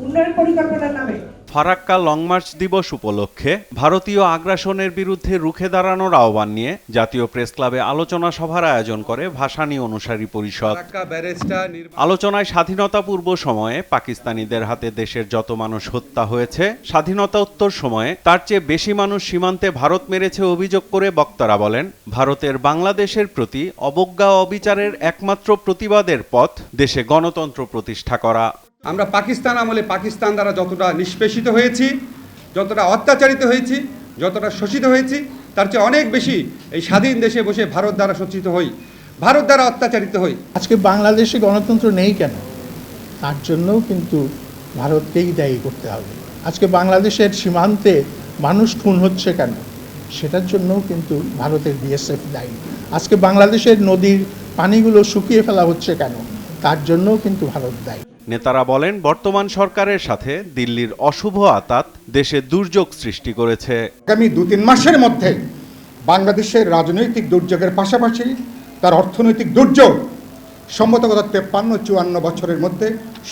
উন্নয়ন পরিকল্পনার নামে। ফারাক্কা লং মার্চ দিবস উপলক্ষে ভারতীয় আগ্রাসনের বিরুদ্ধে রুখে দাঁড়ানোর আহ্বান নিয়ে জাতীয় প্রেস ক্লাবে আলোচনা সভার আয়োজন করে ভাসানী অনুসারী পরিষদ। আলোচনায় স্বাধীনতা পূর্ব সময়ে পাকিস্তানিদের হাতে দেশের যত মানুষ হত্যা হয়েছে, স্বাধীনতোত্তর সময়ে তার চেয়ে বেশি মানুষ সীমান্তে ভারত মেরেছে অভিযোগ করে বক্তারা বলেন, ভারতের বাংলাদেশের প্রতি অবজ্ঞা অবিচারের একমাত্র প্রতিবাদের পথ দেশে গণতন্ত্র প্রতিষ্ঠা করা। আমরা পাকিস্তান আমলে পাকিস্তান দ্বারা যতটা নিষ্পেষিত হয়েছি, যতটা অত্যাচারিত হয়েছি, যতটা শোষিত হয়েছি, তার চেয়ে অনেক বেশি এই স্বাধীন দেশে বসে ভারত দ্বারা শোষিত হই, ভারত দ্বারা অত্যাচারিত হই। আজকে বাংলাদেশে গণতন্ত্র নেই কেন? তার জন্যও কিন্তু ভারতকেই দায়ী করতে হবে। আজকে বাংলাদেশের সীমান্তে মানুষ খুন হচ্ছে কেন? সেটার জন্যও কিন্তু ভারতের বিএসএফ দায়ী। আজকে বাংলাদেশের নদীর পানিগুলো শুকিয়ে ফেলা হচ্ছে কেন? তার জন্যও কিন্তু ভারত দায়ী। নেতারা বলেন, বর্তমান সরকারের সাথে দিল্লির অশুভ আতাত দেশে দুর্যোগ সৃষ্টি করেছে। আগামী 2-3 মাসের মধ্যে বাংলাদেশের রাজনৈতিক দুর্যোগের পাশাপাশি তার অর্থনৈতিক দুর্যোগ সম্ভবত 53-54 বছরের মধ্যে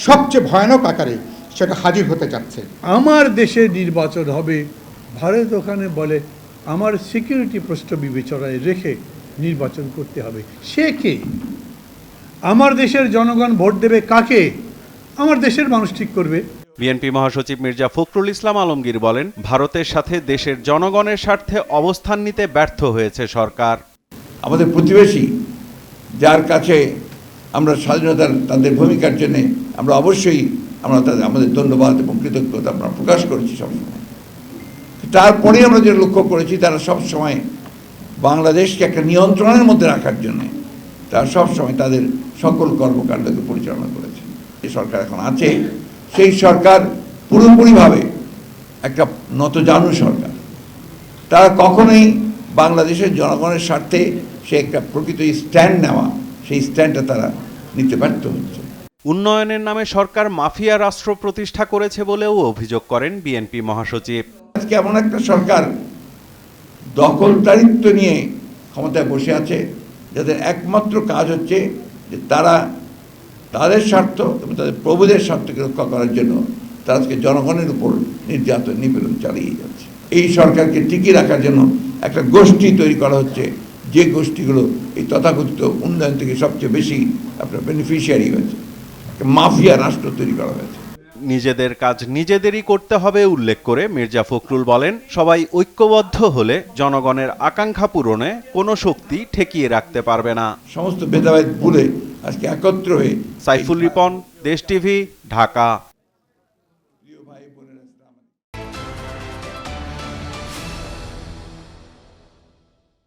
সবচেয়ে ভয়ানক আকারে সেটা হাজির হতে যাচ্ছে। আমার দেশে নির্বাচন হবে, ভারত ওখানে বলে আমার সিকিউরিটি প্রশ্ন বিবেচনায় রেখে নির্বাচন করতে হবে। সে কে? আমার দেশের জনগণ ভোট দেবে কাকে? আমার দেশের মানুষ ঠিক করবে। বিএনপি মহাসচিব মির্জা ফখরুল ইসলাম আলমগীর বলেন, ভারতের সাথে দেশের জনগণের স্বার্থে অবস্থান নিতে ব্যর্থ হয়েছে সরকার। আমাদের প্রতিবেশী, যার কাছে আমরা স্বাধীনতার তাদের ভূমিকার জন্য আমরা অবশ্যই আমাদের ধন্যবাদ এবং কৃতজ্ঞতা আমরা প্রকাশ করেছি সবসময়। তারপরে আমরা যে লক্ষ্য করেছি, তারা সবসময় বাংলাদেশকে একটা নিয়ন্ত্রণের মধ্যে রাখার জন্য তারা সবসময় তাদের সকল কর্মকাণ্ডকে পরিচালনা করেছে। যে সরকার এখন আছে, সেই সরকার পুরোপুরিভাবে একটা নতজানু সরকার। তারা কখনোই বাংলাদেশের জনগণের স্বার্থে সে একটা প্রকৃত স্ট্যান্ড নেওয়া, সেই স্ট্যান্ডটা তারা নিতে ব্যর্থ হচ্ছে। উন্নয়নের নামে সরকার মাফিয়া রাষ্ট্র প্রতিষ্ঠা করেছে বলেও অভিযোগ করেন বিএনপি মহাসচিব। আজকে এমন একটা সরকার দখলদারিত্ব নিয়ে ক্ষমতায় বসে আছে, যাদের একমাত্র কাজ হচ্ছে যে তারা তাদের স্বার্থ এবং তাদের প্রভুদের স্বার্থকে রক্ষা করার জন্য তারা আজকে জনগণের উপর নির্যাতন নিপীড়ন চালিয়ে যাচ্ছে। এই সরকারকে টিকিয়ে রাখার জন্য একটা গোষ্ঠী তৈরি করা হচ্ছে, যে গোষ্ঠীগুলো এই তথাকথিত উন্নয়ন থেকে সবচেয়ে বেশি আপনার বেনিফিশিয়ারি হয়েছে। একটা মাফিয়া রাষ্ট্র তৈরি করা হয়েছে। নিজেদের কাজ নিজেদেরই করতে হবে উল্লেখ করে মির্জা ফখরুল বলেন, সবাই ঐক্যবদ্ধ হলে জনগণের আকাঙ্ক্ষা পূরণে কোনো শক্তি ঠেকিয়ে রাখতে পারবে না। সমস্ত ভেদাভেদ ভুলে আজকে একত্র হয়ে। সাইফুল রিপন, দেশ টিভি, ঢাকা।